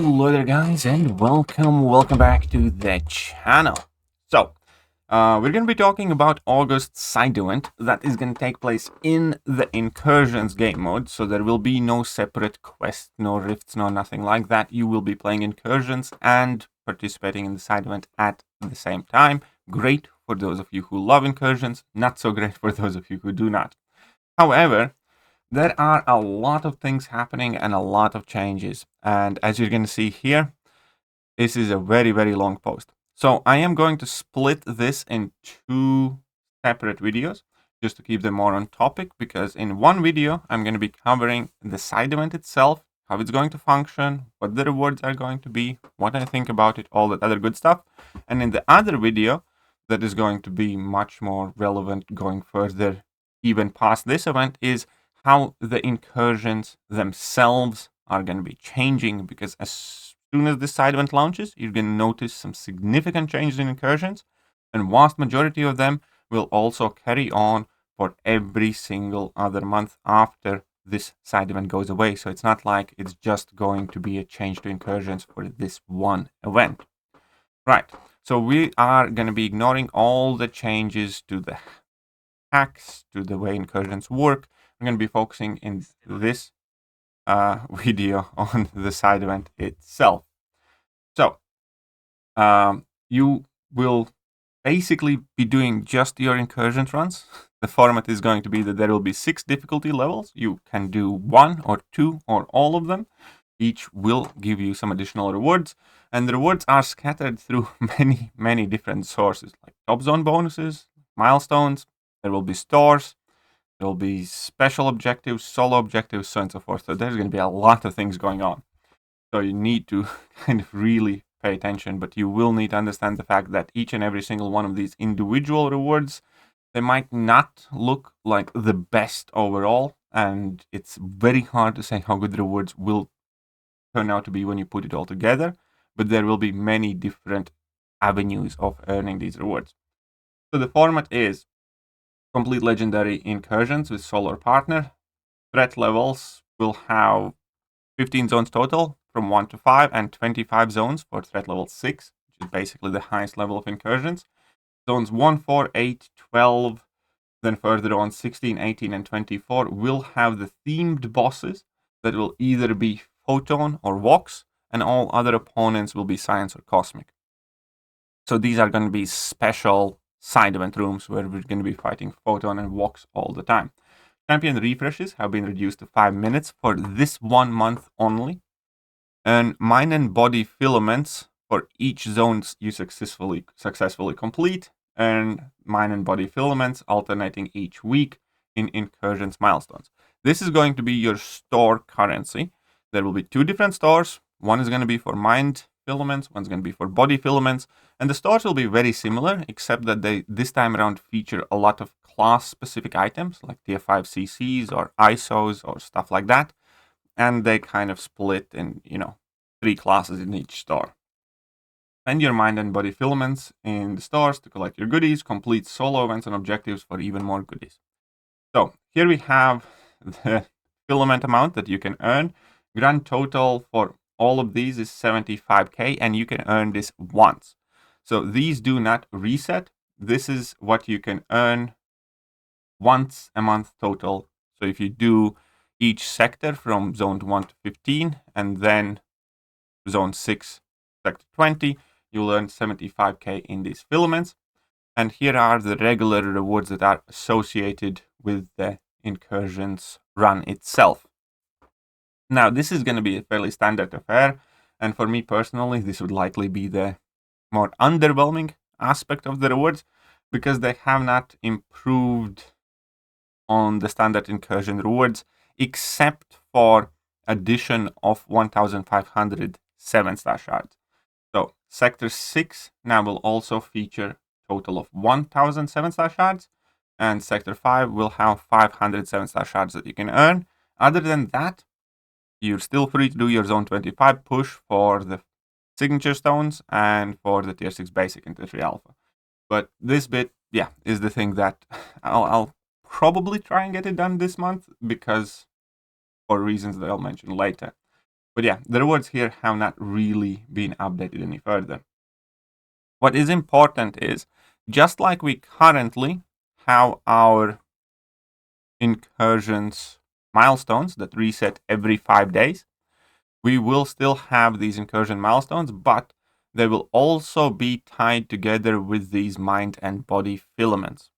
Hello there guys, and welcome back to the channel. So, we're going to be talking about August's side event that is going to take place in the Incursions game mode. So there will be no separate quest, no rifts, no nothing like that. You will be playing Incursions and participating in the side event at the same time. Great for those of you who love Incursions, not so great for those of you who do not. However, there are a lot of things happening and a lot of changes. And as you're going to see here, this is a very, very long post. So I am going to split this in two separate videos just to keep them more on topic, because in one video, I'm going to be covering the side event itself, how it's going to function, what the rewards are going to be, what I think about it, all that other good stuff. And in the other video, that is going to be much more relevant going further, even past this event, is how the incursions themselves are going to be changing, because as soon as this side event launches, you're going to notice some significant changes in incursions, and vast majority of them will also carry on for every single other month after this side event goes away. So it's not like it's just going to be a change to incursions for this one event. Right, so we are going to be ignoring all the changes to the hacks, to the way incursions work. I'm going to be focusing in this video on the side event itself. So you will basically be doing just your incursions runs. The format is going to be that there will be 6 difficulty levels. You can do 1 or 2 or all of them. Each will give you some additional rewards, and the rewards are scattered through many different sources, like top zone bonuses, milestones. There will be stores. There will be special objectives, solo objectives, so on and so forth. So there's going to be a lot of things going on. So you need to kind of really pay attention, but you will need to understand the fact that each and every single one of these individual rewards, they might not look like the best overall, and it's very hard to say how good the rewards will turn out to be when you put it all together, but there will be many different avenues of earning these rewards. So the format is complete legendary incursions with solo or partner. Threat levels will have 15 zones total from 1 to 5 and 25 zones for threat level 6, which is basically the highest level of incursions. Zones 1, 4, 8, 12, then further on 16, 18, and 24 will have the themed bosses that will either be Photon or Vox, and all other opponents will be Science or Cosmic. So these are going to be special side event rooms where we're going to be fighting Photon and Vox all the time. Champion refreshes have been reduced to 5 minutes for this 1 month only. And mind and body filaments for each zone you successfully complete, and mind and body filaments alternating each week in incursions milestones. This is going to be your store currency. There will be 2 different stores. One is going to be for mind filaments, one's going to be for body filaments, and the stores will be very similar, except that they this time around feature a lot of class specific items like TF5 CCs or ISOs or stuff like that, and they kind of split in 3 classes in each store. Spend your mind and body filaments in the stores to collect your goodies, complete solo events and objectives for even more goodies. So here we have the filament amount that you can earn. Grand total for all of these is 75k, and you can earn this once. So these do not reset. This is what you can earn once a month total. So if you do each sector from zone 1 to 15 and then zone 6, sector 20, you'll earn 75k in these filaments. And here are the regular rewards that are associated with the incursions run itself. Now, this is going to be a fairly standard affair, and for me personally, this would likely be the more underwhelming aspect of the rewards, because they have not improved on the standard incursion rewards, except for addition of 1,500 7-star shards. So Sector 6 now will also feature a total of 1,000 7-star shards, and Sector 5 will have 500 7-star shards that you can earn. Other than that, you're still free to do your Zone 25 push for the signature stones and for the Tier 6 basic and Tier 3 alpha. But this bit, is the thing that I'll probably try and get it done this month, because for reasons that I'll mention later. But yeah, the rewards here have not really been updated any further. What is important is, just like we currently have our incursions milestones that reset every 5 days, we will still have these incursion milestones, but they will also be tied together with these mind and body filaments.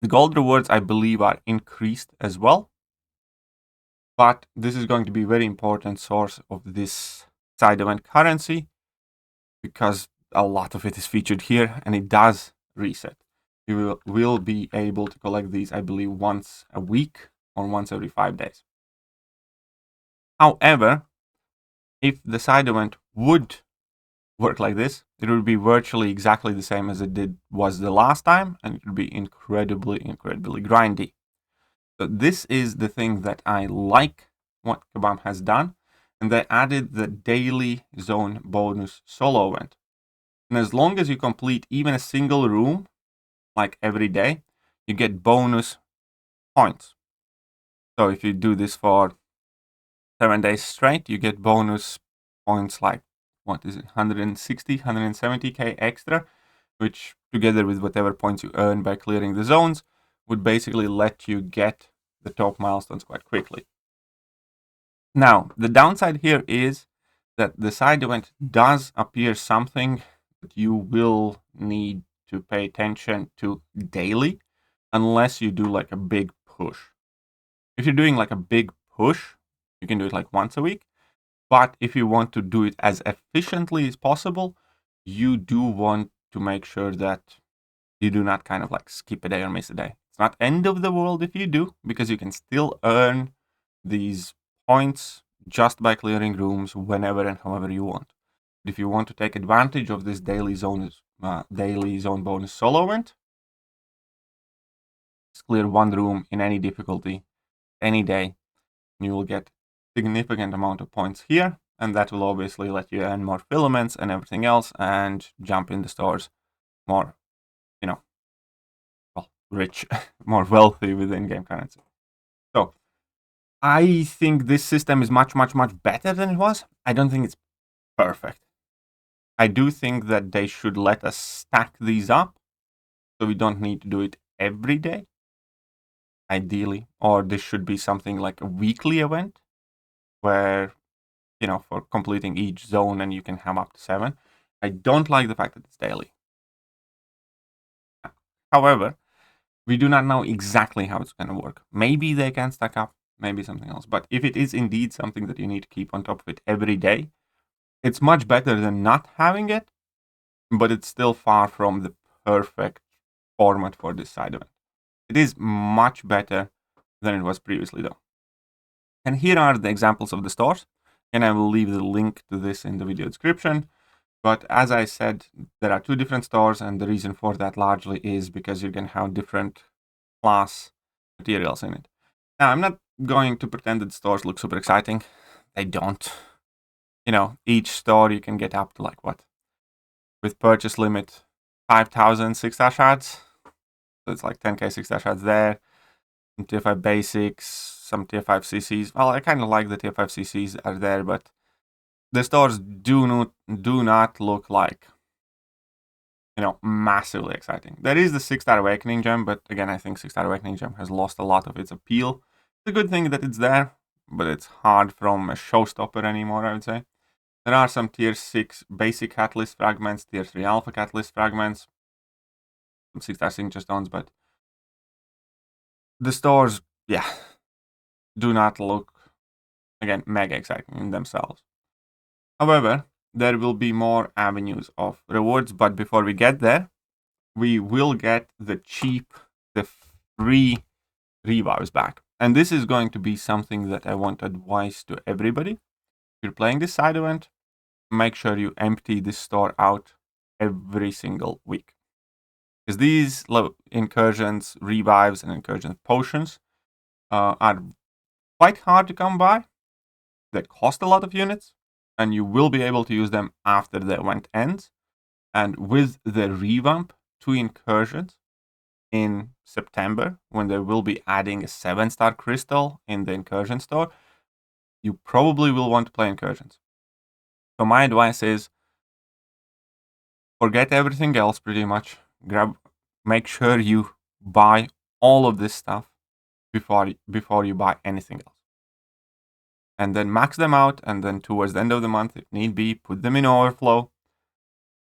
The gold rewards, I believe, are increased as well, but this is going to be a very important source of this side event currency because a lot of it is featured here and it does reset. You will be able to collect these, I believe, once a week or once every 5 days. However, if the side event would work like this, it would be virtually exactly the same as it was the last time, and it would be incredibly grindy. So this is the thing that I like what Kabam has done, and they added the daily zone bonus solo event. And as long as you complete even a single room, like every day, you get bonus points. So if you do this for 7 days straight, you get bonus points like, what is it, 160, 170k extra, which together with whatever points you earn by clearing the zones would basically let you get the top milestones quite quickly. Now, the downside here is that the side event does appear something that you will need to pay attention to daily unless you do like a big push. If you're doing like a big push, you can do it like once a week. But if you want to do it as efficiently as possible, you do want to make sure that you do not kind of like skip a day or miss a day. It's not end of the world if you do, because you can still earn these points just by clearing rooms whenever and however you want. But if you want to take advantage of this daily zone bonus solo event, just clear one room in any difficulty, any day, and you will get significant amount of points here, and that will obviously let you earn more filaments and everything else and jump in the stores more, rich, more wealthy with in-game currency. So I think this system is much better than it was. I don't think it's perfect. I do think that they should let us stack these up so we don't need to do it every day, ideally, or this should be something like a weekly event where, for completing each zone and you can have up to 7. I don't like the fact that it's daily. However, we do not know exactly how it's going to work. Maybe they can stack up, maybe something else. But if it is indeed something that you need to keep on top of it every day, it's much better than not having it, but it's still far from the perfect format for this side event. It is much better than it was previously, though. And here are the examples of the stores, and I will leave the link to this in the video description. But as I said, there are 2 different stores, and the reason for that largely is because you can have different class materials in it. Now, I'm not going to pretend that stores look super exciting. They don't. Each store you can get up to like what? With purchase limit, 5,000 6-star shards. So it's like 10k 6-star shards there. Some tier 5 basics, some tier 5 CCs. Well, I kind of like the tier 5 CCs are there, but the stores do not look like, massively exciting. There is the 6-star Awakening gem, but again, I think 6-star Awakening gem has lost a lot of its appeal. It's a good thing that it's there, but it's hard from a showstopper anymore, I would say. There are some tier 6 basic catalyst fragments, tier 3 alpha catalyst fragments, some 6-star signature stones, but the stores, do not look, again, mega exciting in themselves. However, there will be more avenues of rewards, but before we get there, we will get the free revives back. And this is going to be something that I want to advise to everybody. If you're playing this side event, make sure you empty this store out every single week. Because these incursions, revives, and incursion potions are quite hard to come by. They cost a lot of units, and you will be able to use them after the event ends. And with the revamp to incursions in September, when they will be adding a 7-star crystal in the incursion store, you probably will want to play incursions. So my advice is forget everything else pretty much. Make sure you buy all of this stuff before you buy anything else. And then max them out, and then towards the end of the month, if need be, put them in overflow.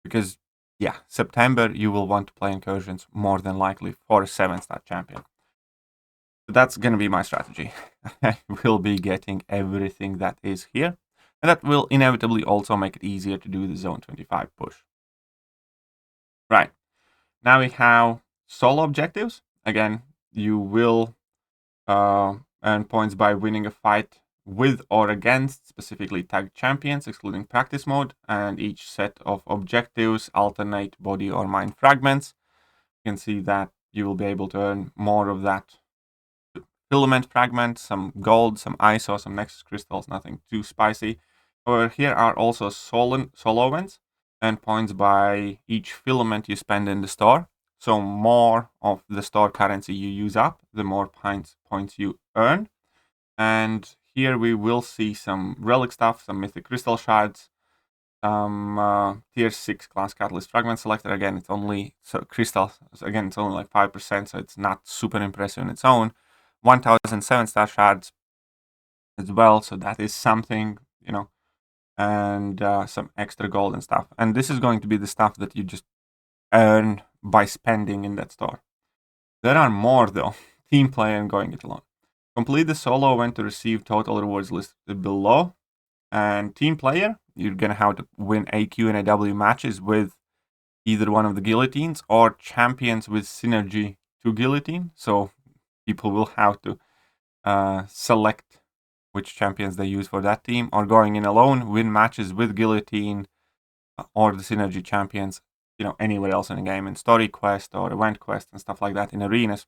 Because, yeah, September you will want to play incursions more than likely for a 7-star champion. So that's going to be my strategy. I will be getting everything that is here. And that will inevitably also make it easier to do the Zone 25 push. Right. Now we have solo objectives. Again, you will earn points by winning a fight with or against specifically tagged champions, excluding practice mode, and each set of objectives alternate body or mind fragments. You can see that you will be able to earn more of that filament fragment, some gold, some ISO, some Nexus crystals, nothing too spicy. However, here are also solo events, and points by each filament you spend in the store. So more of the store currency you use up, the more points you earn. And here we will see some relic stuff, some mythic crystal shards, some tier 6 class catalyst fragment selector. Again, it's only crystals. Again, it's only like 5%, so it's not super impressive in its own. 1,007 star shards as well, so that is something, you know, and some extra gold and stuff. And this is going to be the stuff that you just earn by spending in that store. There are more though. Team player and going it alone. Complete the solo event to receive total rewards listed below. And team player, you're gonna have to win AQ and AW matches with either one of the guillotines or champions with synergy to guillotine. So people will have to select which champions they use for that team, or going in alone, win matches with guillotine or the synergy champions, you know, anywhere else in the game, in story quest or event quest and stuff like that in arenas.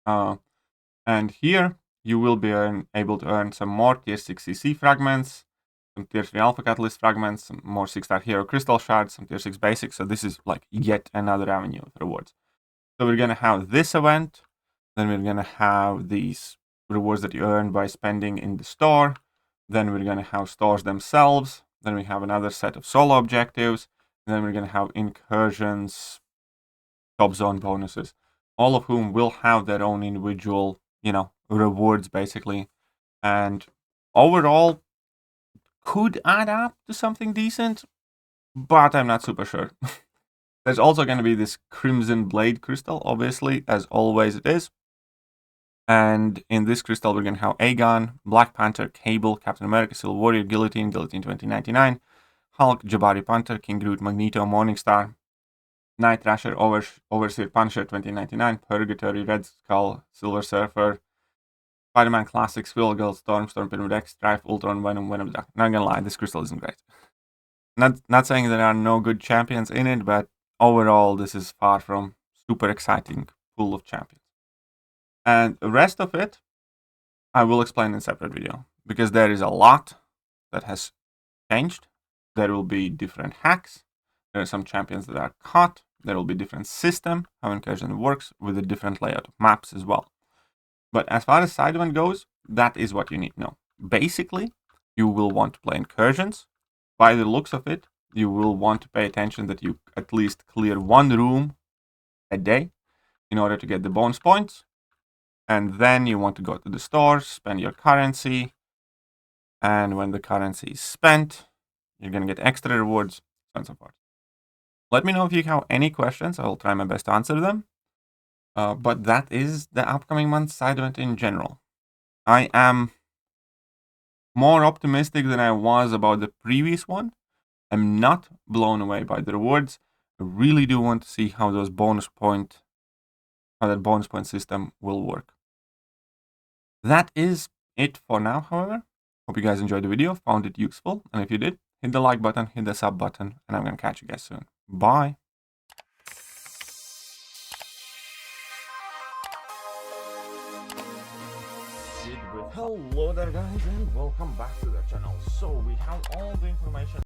And here you will be able to earn some more tier 6 CC fragments, some tier 3 alpha catalyst fragments, some more 6-star hero crystal shards, some tier 6 basics. So this is like yet another avenue of rewards. So we're gonna have this event, then we're gonna have these rewards that you earn by spending in the store, then we're gonna have stores themselves, then we have another set of solo objectives, and then we're gonna have incursions, top zone bonuses, all of whom will have their own individual, you know, rewards basically, and overall could add up to something decent, but I'm not super sure. There's also going to be this Crimson Blade crystal, obviously, as always it is. And in this crystal, we're going to have Aegon, Black Panther, Cable, Captain America, Silver Warrior, Guillotine 2099, Hulk, Jabari Panther, King Groot, Magneto, Morningstar, Night Thrasher, Overseer Punisher 2099, Purgatory, Red Skull, Silver Surfer, Spider-Man Classic, Squirrel Girl, Storm, Pyramid X, Strife, Ultron, Venom, Duck. Not gonna lie, this crystal isn't great. Not saying there are no good champions in it, but overall, this is far from super exciting pool of champions. And the rest of it, I will explain in a separate video, because there is a lot that has changed. There will be different hacks. There are some champions that are cut. There will be different system, how incursion works, with a different layout of maps as well. But as far as side event goes, that is what you need to know. Basically, you will want to play incursions. By the looks of it, you will want to pay attention that you at least clear one room a day in order to get the bonus points. And then you want to go to the stores, spend your currency. And when the currency is spent, you're going to get extra rewards, and so forth. Let me know if you have any questions. I will try my best to answer them. But that is the upcoming month's side event in general. I am more optimistic than I was about the previous one. I'm not blown away by the rewards. I really do want to see how that bonus point system will work. That is it for now, however. Hope you guys enjoyed the video, found it useful, and if you did, hit the like button, hit the sub button, and I'm gonna catch you guys soon. Bye! Hello there guys, and welcome back to the channel. So we have all the information